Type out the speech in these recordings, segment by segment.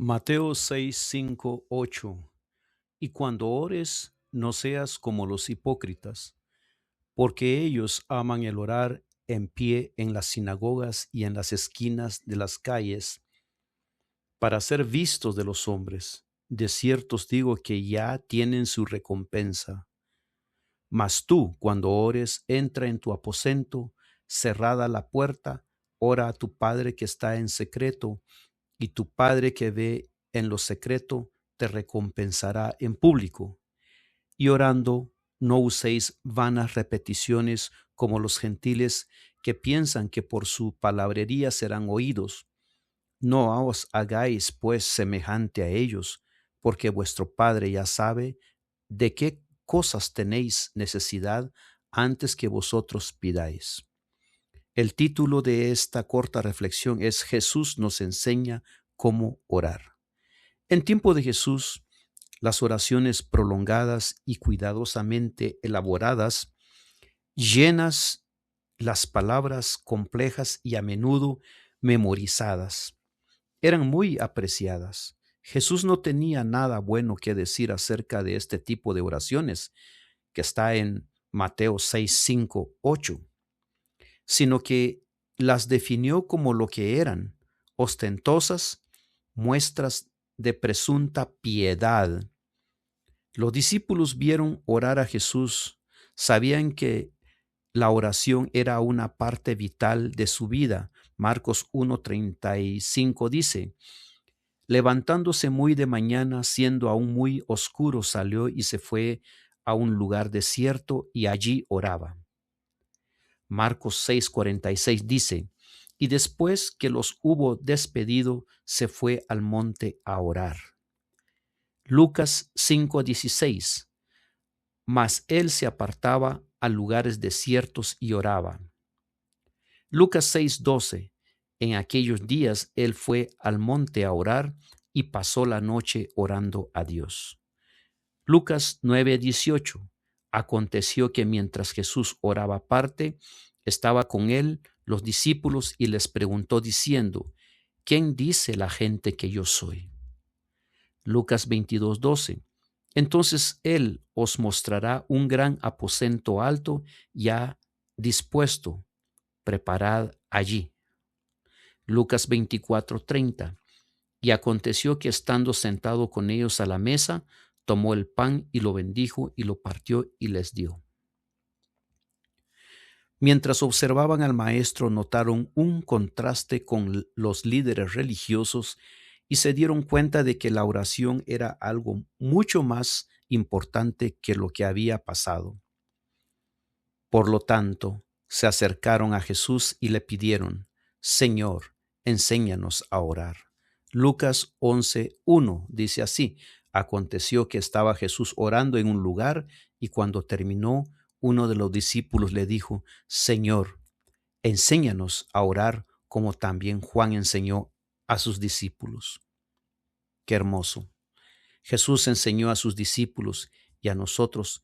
Mateo 6, 5, 8. Y cuando ores, no seas como los hipócritas, porque ellos aman el orar en pie en las sinagogas y en las esquinas de las calles, para ser vistos de los hombres. De cierto os digo que ya tienen su recompensa. Mas tú, cuando ores, entra en tu aposento, cerrada la puerta, ora a tu Padre que está en secreto, y tu Padre que ve en lo secreto te recompensará en público. Y orando, no uséis vanas repeticiones como los gentiles que piensan que por su palabrería serán oídos. No os hagáis pues semejante a ellos, porque vuestro Padre ya sabe de qué cosas tenéis necesidad antes que vosotros pidáis. El título de esta corta reflexión es Jesús nos enseña cómo orar. En tiempo de Jesús, las oraciones prolongadas y cuidadosamente elaboradas, llenas las palabras complejas y a menudo memorizadas, eran muy apreciadas. Jesús no tenía nada bueno que decir acerca de este tipo de oraciones que está en Mateo 6, 5, 8, sino que las definió como lo que eran, ostentosas muestras de presunta piedad. Los discípulos vieron orar a Jesús, sabían que la oración era una parte vital de su vida. Marcos 1:35 dice: levantándose muy de mañana, siendo aún muy oscuro, salió y se fue a un lugar desierto y allí oraba. Marcos 6:46 dice: y después que los hubo despedido, se fue al monte a orar. Lucas 5:16: mas él se apartaba a lugares desiertos y oraba. Lucas 6:12: en aquellos días él fue al monte a orar y pasó la noche orando a Dios. Lucas 9:18: aconteció que mientras Jesús oraba aparte, estaba con él los discípulos y les preguntó diciendo: ¿quién dice la gente que yo soy? Lucas 22:12: entonces él os mostrará un gran aposento alto ya dispuesto, preparad allí. Lucas 24:30: y aconteció que estando sentado con ellos a la mesa, tomó el pan y lo bendijo y lo partió y les dio. Mientras observaban al maestro, notaron un contraste con los líderes religiosos y se dieron cuenta de que la oración era algo mucho más importante que lo que había pasado. Por lo tanto, se acercaron a Jesús y le pidieron: Señor, enséñanos a orar. Lucas 11:1 dice así: aconteció que estaba Jesús orando en un lugar y cuando terminó, uno de los discípulos le dijo: Señor, enséñanos a orar como también Juan enseñó a sus discípulos. Qué hermoso. Jesús enseñó a sus discípulos y a nosotros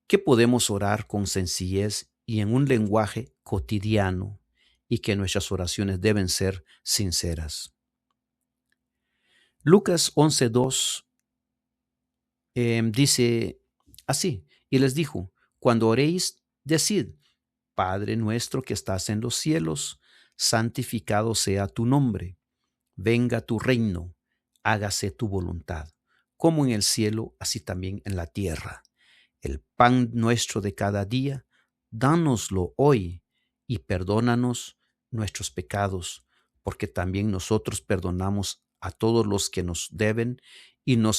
que podemos orar con sencillez y en un lenguaje cotidiano y que nuestras oraciones deben ser sinceras. Lucas 11:2 dice así: y les dijo: cuando oréis, decid: Padre nuestro que estás en los cielos, santificado sea tu nombre, venga tu reino, hágase tu voluntad, como en el cielo, así también en la tierra. El pan nuestro de cada día, dánoslo hoy y perdónanos nuestros pecados, porque también nosotros perdonamos a todos los que nos deben, y no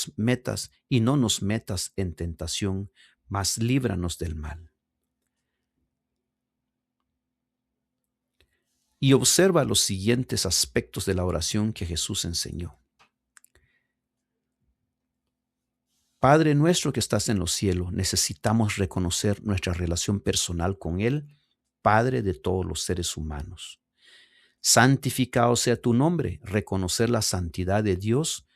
nos metas en tentación, mas líbranos del mal. Y observa los siguientes aspectos de la oración que Jesús enseñó. Padre nuestro que estás en los cielos, necesitamos reconocer nuestra relación personal con Él, Padre de todos los seres humanos. Santificado sea tu nombre, reconocer la santidad de Dios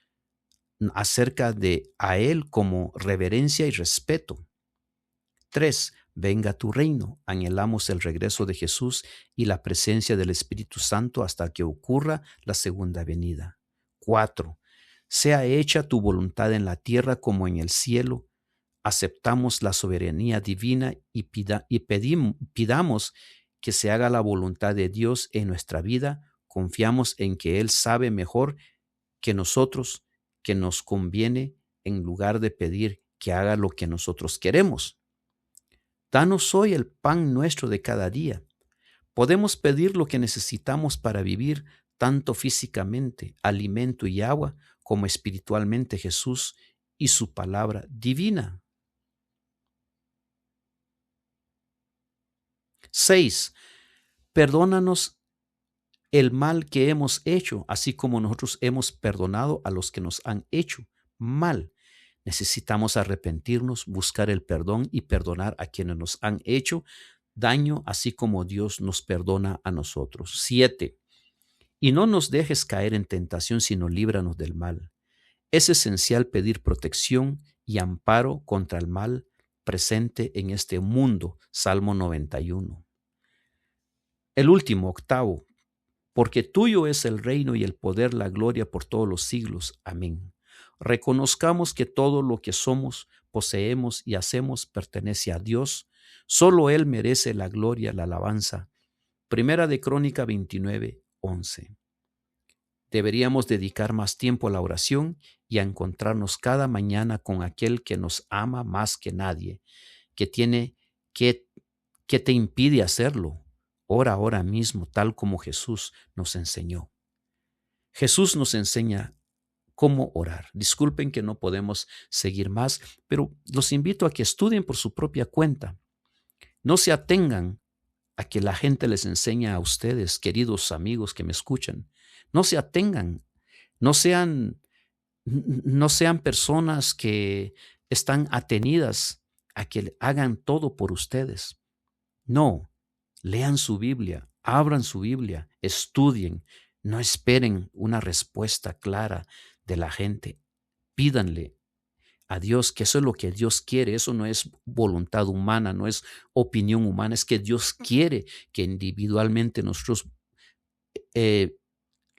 acerca de a Él como reverencia y respeto. 3. Venga tu reino. Anhelamos el regreso de Jesús y la presencia del Espíritu Santo hasta que ocurra la segunda venida. 4. Sea hecha tu voluntad en la tierra como en el cielo. Aceptamos la soberanía divina y pidamos que se haga la voluntad de Dios en nuestra vida. Confiamos en que Él sabe mejor que nosotros, que nos conviene, en lugar de pedir que haga lo que nosotros queremos. Danos hoy el pan nuestro de cada día. Podemos pedir lo que necesitamos para vivir, tanto físicamente, alimento y agua, como espiritualmente Jesús y su palabra divina. 6. Perdónanos el mal que hemos hecho, así como nosotros hemos perdonado a los que nos han hecho mal. Necesitamos arrepentirnos, buscar el perdón y perdonar a quienes nos han hecho daño, así como Dios nos perdona a nosotros. 7. Y no nos dejes caer en tentación, sino líbranos del mal. Es esencial pedir protección y amparo contra el mal presente en este mundo. Salmo 91. El último, 8. Porque tuyo es el reino y el poder, la gloria por todos los siglos. Amén. Reconozcamos que todo lo que somos, poseemos y hacemos pertenece a Dios. Solo Él merece la gloria, la alabanza. Primera de Crónica 29:11. Deberíamos dedicar más tiempo a la oración y a encontrarnos cada mañana con aquel que nos ama más que nadie, que te impide hacerlo. Ora ahora mismo, tal como Jesús nos enseñó. Jesús nos enseña cómo orar. Disculpen que no podemos seguir más, pero los invito a que estudien por su propia cuenta. No se atengan a que la gente les enseñe a ustedes, queridos amigos que me escuchan. No se atengan, no sean personas que están atenidas a que hagan todo por ustedes. No, lean su Biblia, abran su Biblia, estudien, no esperen una respuesta clara de la gente. Pídanle a Dios, que eso es lo que Dios quiere. Eso no es voluntad humana, no es opinión humana, es que Dios quiere que individualmente nosotros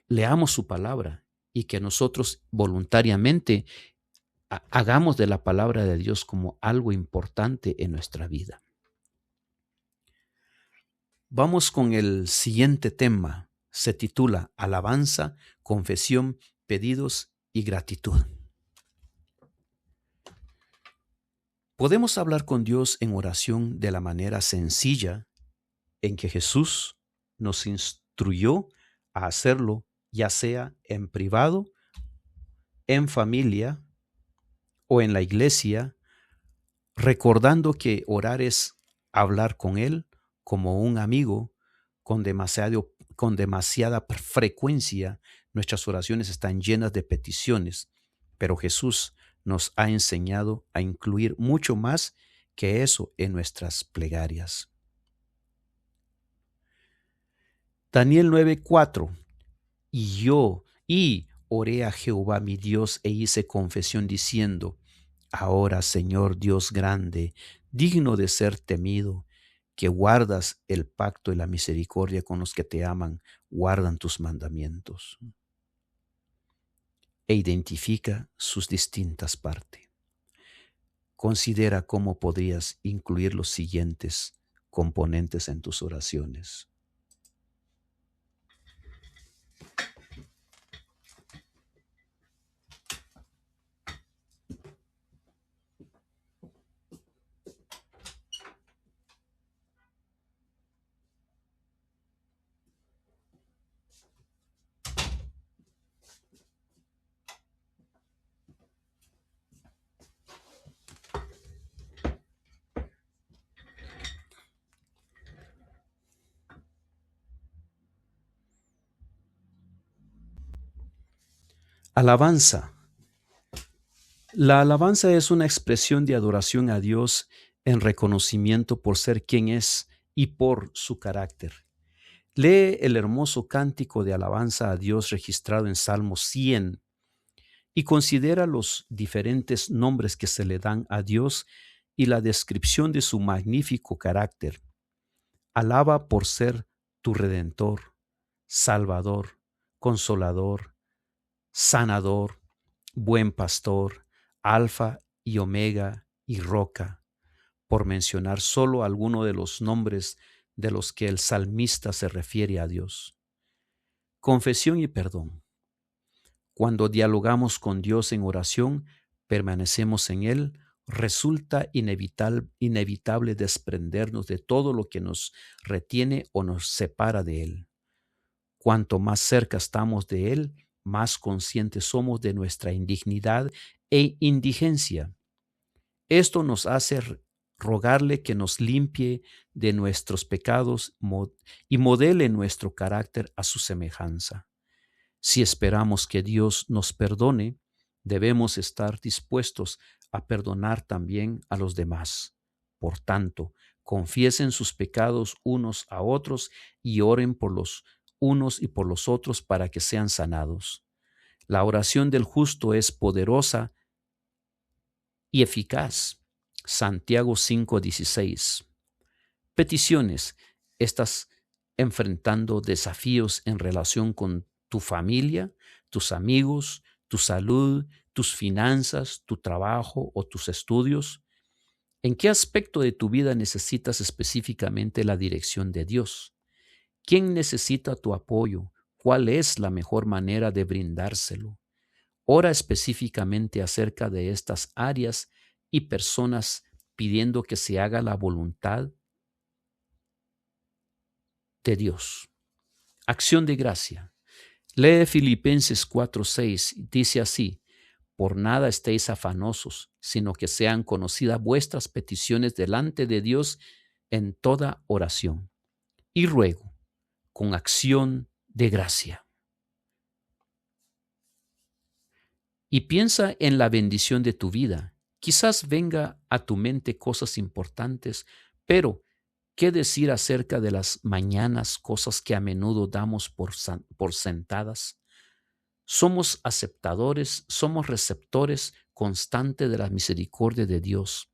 leamos su palabra y que nosotros voluntariamente hagamos de la palabra de Dios como algo importante en nuestra vida. Vamos con el siguiente tema. Se titula Alabanza, confesión, pedidos y gratitud. Podemos hablar con Dios en oración de la manera sencilla en que Jesús nos instruyó a hacerlo, ya sea en privado, en familia o en la iglesia, recordando que orar es hablar con Él como un amigo. Con demasiada frecuencia nuestras oraciones están llenas de peticiones, pero Jesús nos ha enseñado a incluir mucho más que eso en nuestras plegarias. Daniel 9:4. Y oré a Jehová mi Dios e hice confesión diciendo: ahora, Señor Dios grande, digno de ser temido, que guardas el pacto y la misericordia con los que te aman, guardan tus mandamientos. E identifica sus distintas partes. Considera cómo podrías incluir los siguientes componentes en tus oraciones. Alabanza. La alabanza es una expresión de adoración a Dios en reconocimiento por ser quien es y por su carácter. Lee el hermoso cántico de alabanza a Dios registrado en Salmo 100 y considera los diferentes nombres que se le dan a Dios y la descripción de su magnífico carácter. Alaba por ser tu Redentor, Salvador, Consolador, sanador, buen pastor, alfa y omega y roca, por mencionar solo algunos de los nombres de los que el salmista se refiere a Dios. Confesión y perdón. Cuando dialogamos con Dios en oración, permanecemos en Él, resulta inevitable desprendernos de todo lo que nos retiene o nos separa de Él. Cuanto más cerca estamos de Él, más conscientes somos de nuestra indignidad e indigencia. Esto nos hace rogarle que nos limpie de nuestros pecados y modele nuestro carácter a su semejanza. Si esperamos que Dios nos perdone, debemos estar dispuestos a perdonar también a los demás. Por tanto, confiesen sus pecados unos a otros y oren por los unos y por los otros para que sean sanados. La oración del justo es poderosa y eficaz. Santiago 5:16. Peticiones. Estás enfrentando desafíos en relación con tu familia, tus amigos, tu salud, tus finanzas, tu trabajo o tus estudios. ¿En qué aspecto de tu vida necesitas específicamente la dirección de Dios? ¿Quién necesita tu apoyo? ¿Cuál es la mejor manera de brindárselo? Ora específicamente acerca de estas áreas y personas pidiendo que se haga la voluntad de Dios. Acción de gracia. Lee Filipenses 4:6. Dice así: por nada estéis afanosos, sino que sean conocidas vuestras peticiones delante de Dios en toda oración y ruego, con acción de gracia. Y piensa en la bendición de tu vida. Quizás venga a tu mente cosas importantes, pero ¿qué decir acerca de las mañanas, cosas que a menudo damos por sentadas? Somos aceptadores, somos receptores constantes de la misericordia de Dios.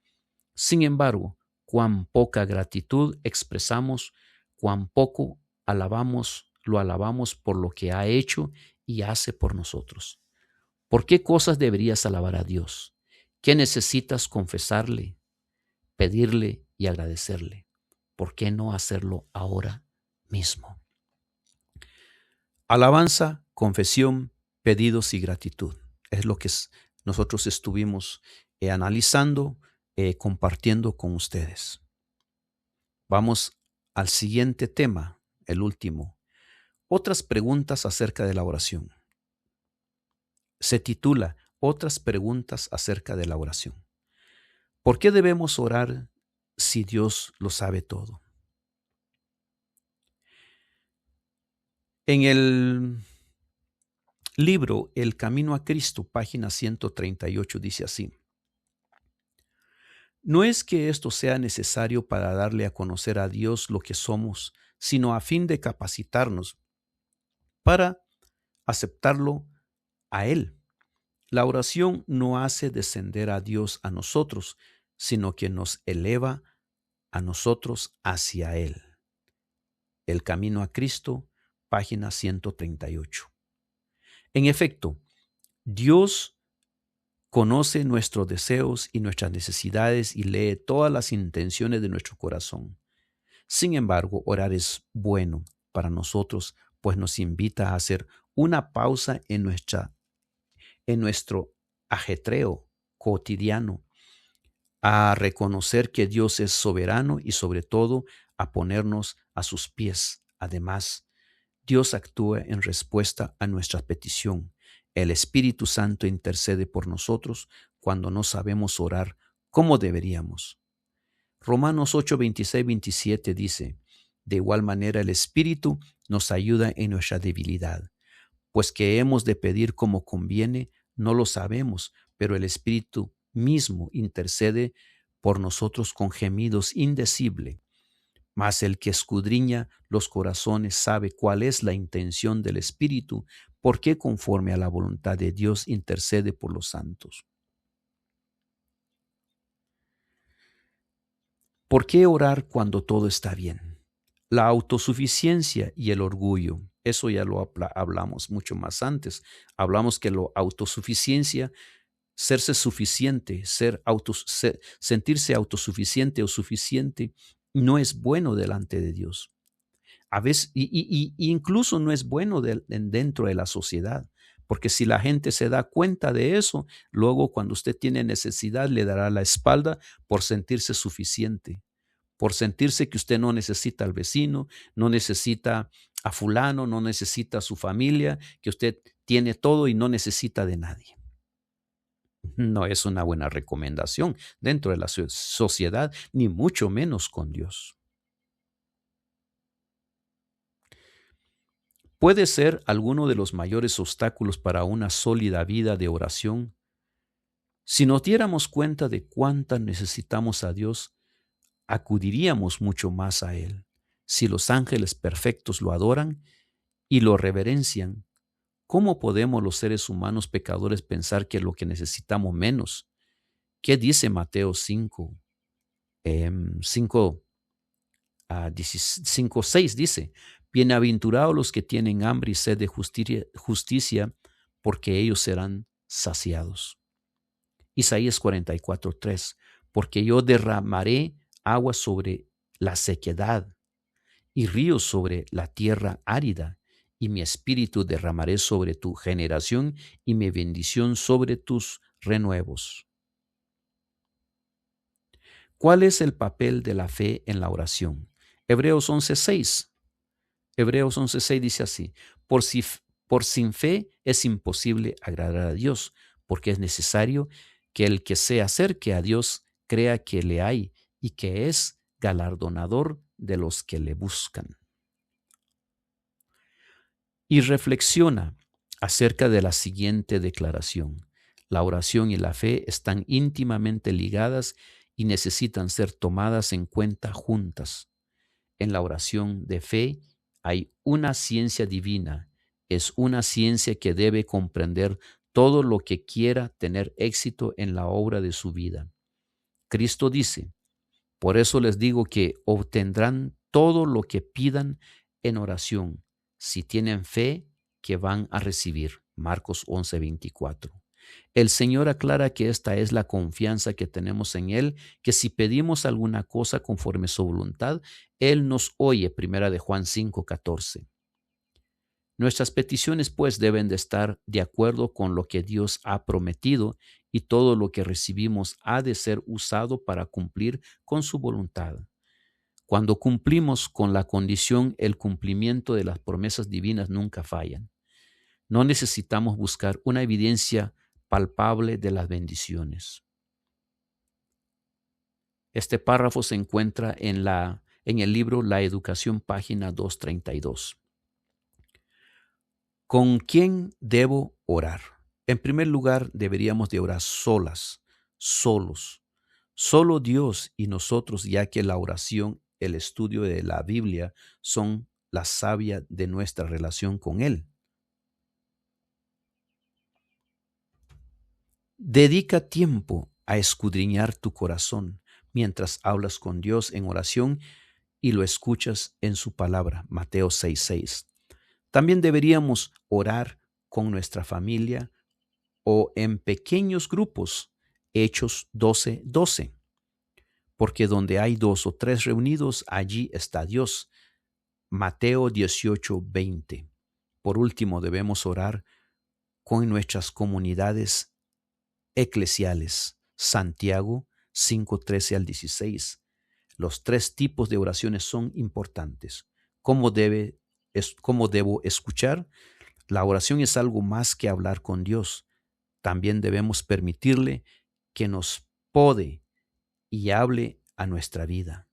Sin embargo, cuán poca gratitud expresamos, cuán poco lo alabamos por lo que ha hecho y hace por nosotros. ¿Por qué cosas deberías alabar a Dios? ¿Qué necesitas confesarle, pedirle y agradecerle? ¿Por qué no hacerlo ahora mismo? Alabanza, confesión, pedidos y gratitud. Es lo que nosotros estuvimos analizando, compartiendo con ustedes. Vamos al siguiente tema, el último. Otras preguntas acerca de la oración. Se titula Otras preguntas acerca de la oración. ¿Por qué debemos orar si Dios lo sabe todo? En el libro El Camino a Cristo, página 138, dice así: no es que esto sea necesario para darle a conocer a Dios lo que somos, sino a fin de capacitarnos para aceptarlo a Él. La oración no hace descender a Dios a nosotros, sino que nos eleva a nosotros hacia Él. El Camino a Cristo, página 138. En efecto, Dios conoce nuestros deseos y nuestras necesidades y lee todas las intenciones de nuestro corazón. Sin embargo, orar es bueno para nosotros, pues nos invita a hacer una pausa en nuestro ajetreo cotidiano, a reconocer que Dios es soberano y sobre todo a ponernos a sus pies. Además, Dios actúa en respuesta a nuestra petición. El Espíritu Santo intercede por nosotros cuando no sabemos orar como deberíamos. Romanos 8, 26, 27 dice: de igual manera el Espíritu nos ayuda en nuestra debilidad, pues que hemos de pedir como conviene, no lo sabemos, pero el Espíritu mismo intercede por nosotros con gemidos indecibles. Mas el que escudriña los corazones sabe cuál es la intención del Espíritu, porque conforme a la voluntad de Dios intercede por los santos. ¿Por qué orar cuando todo está bien? La autosuficiencia y el orgullo, Eso ya lo hablamos mucho más antes. Hablamos que la autosuficiencia, serse suficiente, sentirse autosuficiente o suficiente, no es bueno delante de Dios. A veces, y incluso no es bueno dentro de la sociedad, porque si la gente se da cuenta de eso, luego cuando usted tiene necesidad le dará la espalda por sentirse suficiente, por sentirse que usted no necesita al vecino, no necesita a fulano, no necesita a su familia, que usted tiene todo y no necesita de nadie. No es una buena recomendación dentro de la sociedad, ni mucho menos con Dios. Puede ser alguno de los mayores obstáculos para una sólida vida de oración. Si nos diéramos cuenta de cuánta necesitamos a Dios, acudiríamos mucho más a Él. Si los ángeles perfectos lo adoran y lo reverencian, ¿cómo podemos los seres humanos pecadores pensar que lo que necesitamos menos? ¿Qué dice Mateo 5? 5:6 dice: bienaventurados los que tienen hambre y sed de justicia, porque ellos serán saciados. Isaías 44:3: porque yo derramaré agua sobre la sequedad y ríos sobre la tierra árida, y mi espíritu derramaré sobre tu generación y mi bendición sobre tus renuevos. ¿Cuál es el papel de la fe en la oración? Hebreos 11:6. Hebreos 11:6 dice así: por sin fe es imposible agradar a Dios, porque es necesario que el que se acerque a Dios crea que le hay y que es galardonador de los que le buscan. Y reflexiona acerca de la siguiente declaración: la oración y la fe están íntimamente ligadas y necesitan ser tomadas en cuenta juntas. En la oración de fe hay una ciencia divina. Es una ciencia que debe comprender todo lo que quiera tener éxito en la obra de su vida. Cristo dice: por eso les digo que obtendrán todo lo que pidan en oración, si tienen fe que van a recibir. Marcos 11:24. El Señor aclara que esta es la confianza que tenemos en Él, que si pedimos alguna cosa conforme su voluntad, Él nos oye. Primera de Juan 5:14. Nuestras peticiones, pues, deben de estar de acuerdo con lo que Dios ha prometido, y todo lo que recibimos ha de ser usado para cumplir con su voluntad. Cuando cumplimos con la condición, el cumplimiento de las promesas divinas nunca fallan. No necesitamos buscar una evidencia palpable de las bendiciones. Este párrafo se encuentra en el libro La Educación, página 232. ¿Con quién debo orar? En primer lugar, deberíamos de orar solos. Solo Dios y nosotros, ya que la oración, el estudio de la Biblia, son la savia de nuestra relación con Él. Dedica tiempo a escudriñar tu corazón mientras hablas con Dios en oración y lo escuchas en su palabra. Mateo 6:6. También deberíamos orar con nuestra familia o en pequeños grupos. Hechos 12:12. Porque donde hay 2 o 3 reunidos, allí está Dios. Mateo 18:20. Por último, debemos orar con nuestras comunidades eclesiales. Santiago 5:13-16. Los 3 tipos de oraciones son importantes. ¿Cómo debo escuchar? La oración es algo más que hablar con Dios. También debemos permitirle que nos pode y hable a nuestra vida.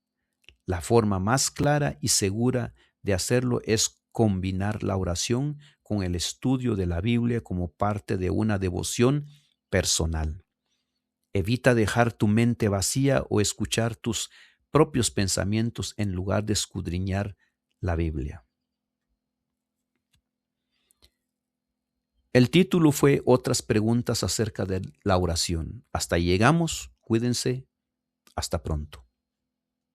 La forma más clara y segura de hacerlo es combinar la oración con el estudio de la Biblia como parte de una devoción personal. Evita dejar tu mente vacía o escuchar tus propios pensamientos en lugar de escudriñar la Biblia. El título fue Otras preguntas acerca de la oración. Hasta ahí llegamos. Cuídense. Hasta pronto.